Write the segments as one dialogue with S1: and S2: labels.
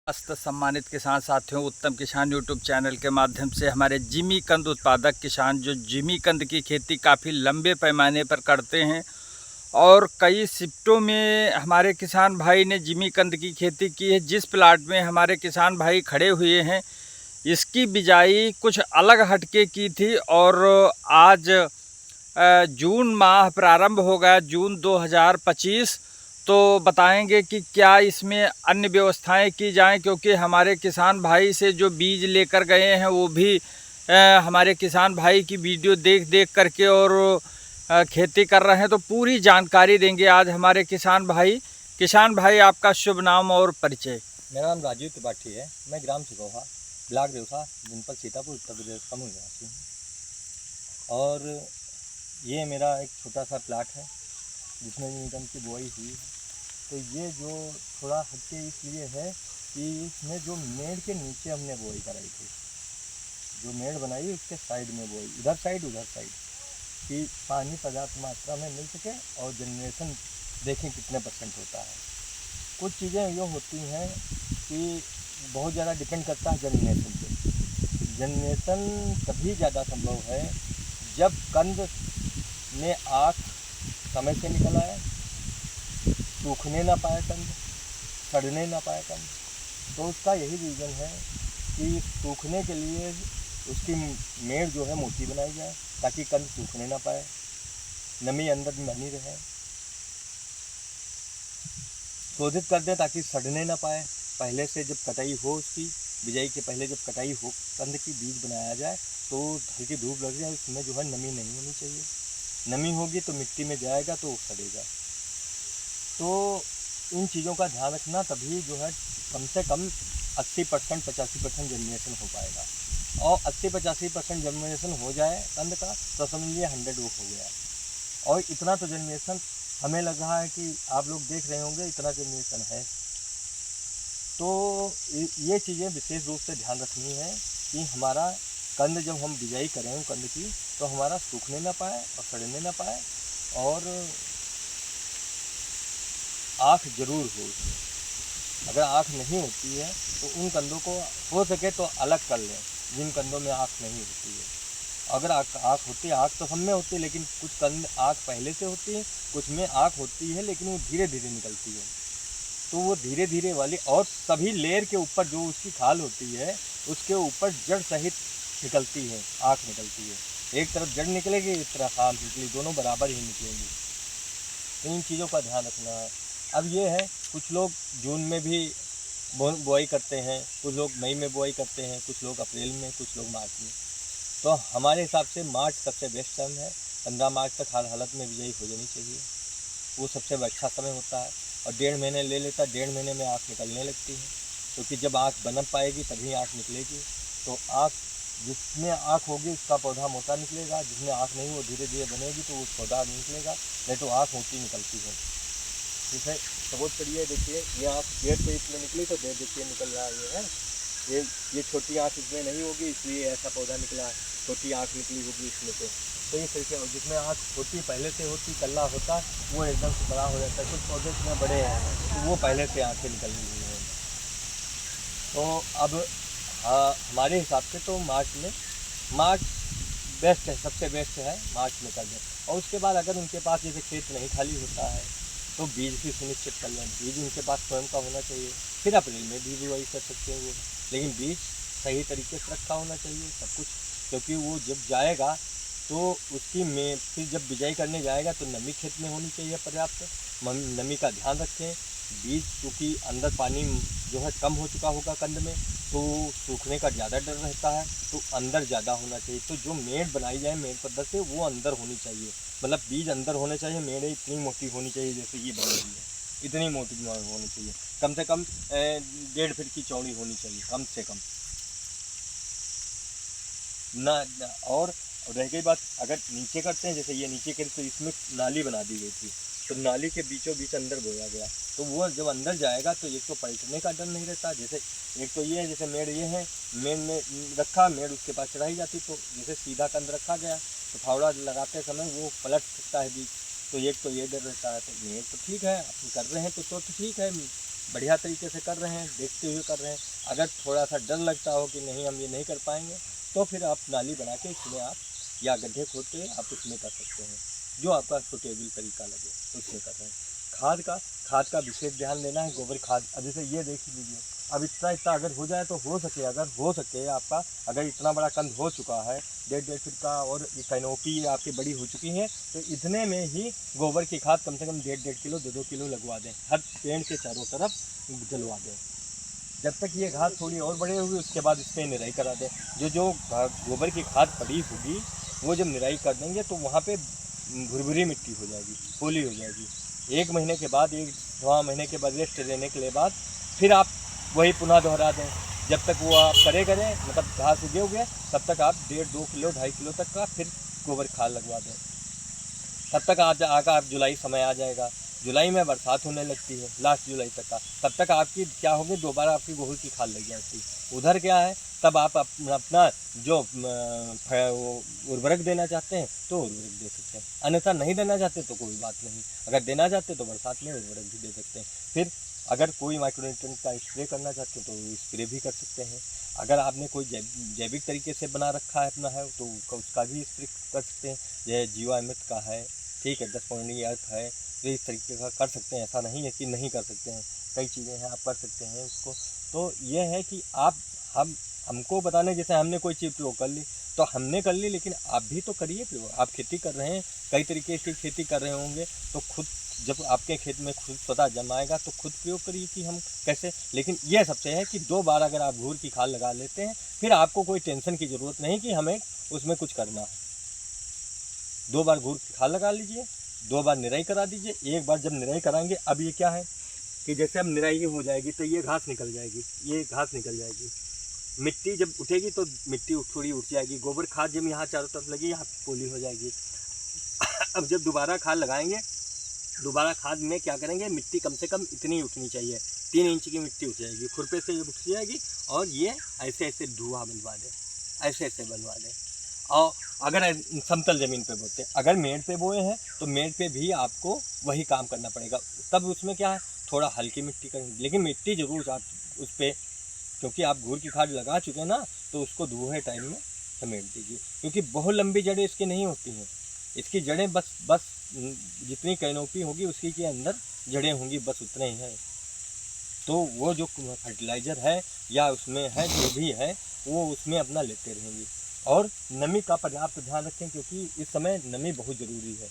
S1: अस्त सम्मानित किसान साथियों, उत्तम किसान यूट्यूब चैनल के माध्यम से हमारे जिमी कंद उत्पादक किसान जो जिमी कंद की खेती काफ़ी लंबे पैमाने पर करते हैं और कई शिफ्टों में हमारे किसान भाई ने जिमी कंद की खेती की है। जिस प्लाट में हमारे किसान भाई खड़े हुए हैं, इसकी बिजाई कुछ अलग हटके की थी और आज जून माह प्रारंभ हो गया, जून 2025। तो बताएंगे कि क्या इसमें अन्य व्यवस्थाएं की जाएं, क्योंकि हमारे किसान भाई से जो बीज लेकर गए हैं वो भी हमारे किसान भाई की वीडियो देख देख करके और खेती कर रहे हैं। तो पूरी जानकारी देंगे आज हमारे किसान भाई। किसान भाई, आपका शुभ नाम और परिचय।
S2: मेरा नाम राजीव त्रिपाठी है। मैं ग्राम सिकोहा, ब्लॉक देवसा, जनपद सीतापुर, उत्तर प्रदेश का मूल निवासी हूँ। और ये मेरा एक छोटा सा प्लाट है जिसमें न्यूटन की बुआई हुई है। तो ये जो थोड़ा हटके इसलिए है कि इसमें जो मेड़ के नीचे हमने बुआई कराई थी, जो मेड़ बनाई उसके साइड में बुआई, इधर साइड उधर साइड, कि पानी पर्याप्त मात्रा में मिल सके और जनरेशन देखें कितने परसेंट होता है। कुछ चीज़ें ये होती हैं कि बहुत ज़्यादा डिपेंड करता है जनरेशन पे। जनरेशन तभी ज़्यादा संभव है जब कंद में आँख समय से निकल आए, सूखने ना पाए कंद, सड़ने ना पाए कंद। तो उसका यही रीज़न है कि सूखने के लिए उसकी मेड़ जो है मोटी बनाई जाए ताकि कंद सूखने ना पाए, नमी अंदर में बनी रहे। शोधित कर दें ताकि सड़ने ना पाए। पहले से जब कटाई हो, उसकी बिजाई के पहले जब कटाई हो, कंद की बीज बनाया जाए तो हल्की धूप लग जाए, उसमें जो है नमी नहीं होनी चाहिए। नमी होगी तो मिट्टी में जाएगा तो वो सड़ेगा। तो इन चीज़ों का ध्यान रखना, तभी जो है कम से कम 80% 85% जनरेशन हो पाएगा। और 80-85% जनरेशन हो जाए कंद का तो समझ लीजिए 100 वो हो गया। और इतना तो जनरेशन हमें लग रहा है कि आप लोग देख रहे होंगे, इतना जनरेशन है। तो ये चीज़ें विशेष रूप से ध्यान रखनी है कि हमारा कंद जब हम बिजाई करें कंद की, तो हमारा सूखने ना पाए और सड़ने ना पाए, और आँख जरूर हो। अगर आँख नहीं होती है तो उन कंदों को हो सके तो अलग कर लें जिन कंदों में आँख नहीं होती है। अगर आँख होती है, आँख तो सब में होती है, लेकिन कुछ कंद आँख पहले से होती है, कुछ में आँख होती है लेकिन वो धीरे धीरे निकलती है। तो वो धीरे धीरे वाली, और सभी लेयर के ऊपर जो उसकी खाल होती है उसके ऊपर जड़ सहित निकलती है, आँख निकलती है। एक तरफ जड़ निकलेगी, एक तरफ खाल निकलेगी, दोनों बराबर ही निकलेंगी। तो इन चीज़ों का ध्यान रखना है। अब ये है, कुछ लोग जून में भी बुआई करते हैं, कुछ लोग मई में बुआई करते हैं, कुछ लोग अप्रैल में, कुछ लोग मार्च में। तो हमारे हिसाब से मार्च सबसे बेस्ट टाइम है। 15 मार्च तक हर हालत में बिजाई हो जानी चाहिए, वो सबसे अच्छा समय होता है। और 1.5 महीने ले लेता, 1.5 महीने में आँख निकलने लगती है, क्योंकि जब आँख बन पाएगी तभी आँख निकलेगी। तो आँख, जिसमें आँख होगी उसका पौधा मोटा निकलेगा, जिसमें आँख नहीं वो धीरे धीरे बनेगी तो वो पौधा नहीं निकलेगा, नहीं तो आँख मोटी निकलती है। जैसे सपोज करिए, देखिए ये आँख 1.5 फीट में निकली तो देखिए निकल रहा है ये छोटी आँख इसमें नहीं होगी, इसलिए ऐसा पौधा निकला है। छोटी आँख निकली होगी इसमें तो ये तरीके, जिसमें आँख छोटी पहले से होती, कल्ला होता, वो एकदम से बड़ा हो जाता है। कुछ पौधे इसमें बड़े हैं तो वो पहले से आँखें निकली हुई हैं। तो अब हमारे हिसाब से तो मार्च बेस्ट है, सबसे बेस्ट है, मार्च में कर दें। और उसके बाद अगर उनके पास जैसे खेत नहीं खाली होता है तो बीज भी सुनिश्चित कर लें, बीज उनके पास स्वयं का होना चाहिए। फिर अप्रैल में भी बुआई कर सकते हैं वो, लेकिन बीज सही तरीके से रखा होना चाहिए सब कुछ, क्योंकि वो जब जाएगा तो उसकी में फिर जब बिजाई करने जाएगा तो नमी खेत में होनी चाहिए पर्याप्त। नमी का ध्यान रखें। बीज क्योंकि अंदर पानी जो है कम हो चुका होगा कंद में, तो सूखने का ज़्यादा डर रहता है, तो अंदर ज़्यादा होना चाहिए। तो जो मेड़ बनाई जाए मेड़ पद्धति से, वो अंदर होनी चाहिए, मतलब बीज अंदर होने चाहिए। मेड़ इतनी मोटी होनी चाहिए जैसे ये बनी हुई है, इतनी मोटी होनी चाहिए। कम से कम 1.5 फीट की चौड़ी होनी चाहिए कम से कम ना। और रह गई बात, अगर नीचे करते हैं, जैसे ये नीचे करी तो इसमें नाली बना दी गई थी, तो नाली के बीचों बीच अंदर बोया गया, तो वो जब अंदर जाएगा तो एक तो पलटने का डर नहीं रहता। जैसे एक तो ये है, जैसे मेड़ ये है, मेड़ में रखा, मेड़ उसके पास चढ़ाई जाती, तो जैसे सीधा कंद रखा गया तो फावड़ा लगाते समय वो पलट सकता है बीच, तो एक तो ये डर रहता है। तो मेड़ तो ठीक है, अपन कर रहे हैं तो ठीक है, बढ़िया तरीके से कर रहे हैं, देखते हुए कर रहे हैं। अगर थोड़ा सा डर लगता हो कि नहीं हम ये नहीं कर पाएंगे, तो फिर आप नाली बना के इसमें आप या गड्ढे खोद के आप उसमें कर सकते हैं, जो आपका सुटेबल तरीका लगे उसमें कर रहे हैं। खाद का विशेष ध्यान देना है। गोबर खाद अब जैसे ये देख लीजिए, अब इतना अगर हो जाए तो हो सके आपका, अगर इतना बड़ा कंद हो चुका है 1.5 फीट का और ये कैनोपी आपकी बड़ी हो चुकी है, तो इतने में ही गोबर की खाद कम से कम 1.5 किलो 2 किलो लगवा दें, हर पेड़ के चारों तरफ जलवा दें। जब तक ये घास थोड़ी और बड़ी होगी उसके बाद इस पर निराई करा दें। जो गोबर की खाद पड़ी होगी वो जब निराई कर देंगे तो वहाँ पे भुरभुरी मिट्टी हो जाएगी, पोली हो जाएगी। 1 महीने के बाद, 1-1.5 महीने के बाद रेस्ट लेने के बाद फिर आप वही पुनः दोहरा दें। जब तक वो आप करें मतलब घास उगे हुए तब तक आप 1.5-2 किलो 2.5 किलो तक का फिर गोबर खाद लगवा दें। तब तक आगा आप जुलाई समय आ जाएगा, जुलाई में बरसात होने लगती है लास्ट जुलाई तक का, तब तक आपकी क्या होगी, दोबारा आपकी गोबर की खाद लग जाती है। उधर क्या है, तब आप अपना जो उर्वरक देना चाहते हैं तो उर्वरक दे सकते हैं, अन्यथा नहीं देना चाहते तो कोई बात नहीं। अगर देना चाहते तो बरसात में उर्वरक भी दे सकते हैं। फिर अगर कोई माइक्रोन्यूट्रिएंट का स्प्रे करना चाहते हैं तो स्प्रे भी कर सकते हैं। अगर आपने कोई जैविक तरीके से बना रखा है अपना है तो उसका भी स्प्रे कर सकते हैं। यह जीवामृत का है, ठीक है, 10 पौनी अर्थ है, तो इस तरीके का कर सकते हैं। ऐसा नहीं है कि नहीं कर सकते हैं, कई चीज़ें हैं आप कर सकते हैं उसको। तो ये है कि आप हमको बताने, जैसे हमने कोई चीज़ प्रयोग कर ली तो हमने कर ली, लेकिन आप भी तो करिए प्रयोग। आप खेती कर रहे हैं, कई तरीके की खेती कर रहे होंगे, तो खुद जब आपके खेत में खुद पता जमाएगा तो खुद प्रयोग करिए कि हम कैसे। लेकिन यह सबसे है कि 2 बार अगर आप घूर की खाद लगा लेते हैं फिर आपको कोई टेंशन की ज़रूरत नहीं कि हमें उसमें कुछ करना है। 2 बार घूर की खाद लगा लीजिए, 2 बार निराई करा दीजिए। एक बार जब निराई कराएंगे, अब ये क्या है कि जैसे अब निराई हो जाएगी तो ये घास निकल जाएगी, ये घास निकल जाएगी, मिट्टी जब उठेगी तो मिट्टी थोड़ी उठ जाएगी, गोबर खाद जब यहाँ चारों तरफ लगी यहाँ पोली हो जाएगी। अब जब दोबारा खाद लगाएंगे, दोबारा खाद में क्या करेंगे, मिट्टी कम से कम इतनी उठनी चाहिए, 3 इंच की मिट्टी उठ जाएगी, खुरपे से जब उठ जाएगी, और ये ऐसे ऐसे धुआं बनवा दें, ऐसे ऐसे बनवा दें। और अगर समतल ज़मीन पे बोते हैं, अगर मेड़ पे बोए हैं तो मेड़ पे भी आपको वही काम करना पड़ेगा। तब उसमें क्या है, थोड़ा हल्की मिट्टी करेंगे, लेकिन मिट्टी ज़रूर आप उस पर, क्योंकि आप घूर की खाद लगा चुके हैं ना, तो उसको धुए टाइम में समेट दीजिए, क्योंकि बहुत लंबी जड़ें इसकी नहीं होती हैं। इसकी जड़ें बस जितनी कैनोपी होगी उसी के अंदर जड़ें होंगी, बस उतने ही हैं। तो वो जो फर्टिलाइज़र है या उसमें है जो भी है वो उसमें अपना लेते रहेंगे। और नमी का पर्याप्त ध्यान रखें, क्योंकि इस समय नमी बहुत ज़रूरी है,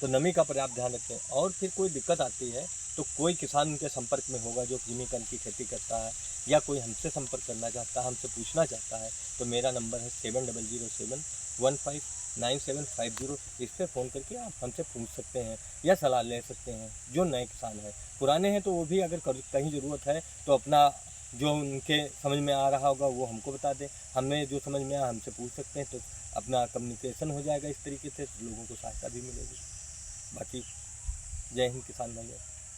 S2: तो नमी का पर्याप्त ध्यान रखें। और फिर कोई दिक्कत आती है तो कोई किसान उनके संपर्क में होगा जो जिमीकंद की खेती करता है, या कोई हमसे संपर्क करना चाहता है, हमसे पूछना चाहता है, तो मेरा नंबर है 7007159750। इस पर फ़ोन करके आप हमसे पूछ सकते हैं या सलाह ले सकते हैं। जो नए किसान हैं, पुराने हैं तो वो भी अगर कहीं ज़रूरत है तो अपना जो उनके समझ में आ रहा होगा वो हमको बता दें, हमें जो समझ में आया हमसे पूछ सकते हैं, तो अपना कम्युनिकेशन हो जाएगा इस तरीके से, लोगों को सहायता भी मिलेगी। बाकी जय हिंद किसान भाइयों।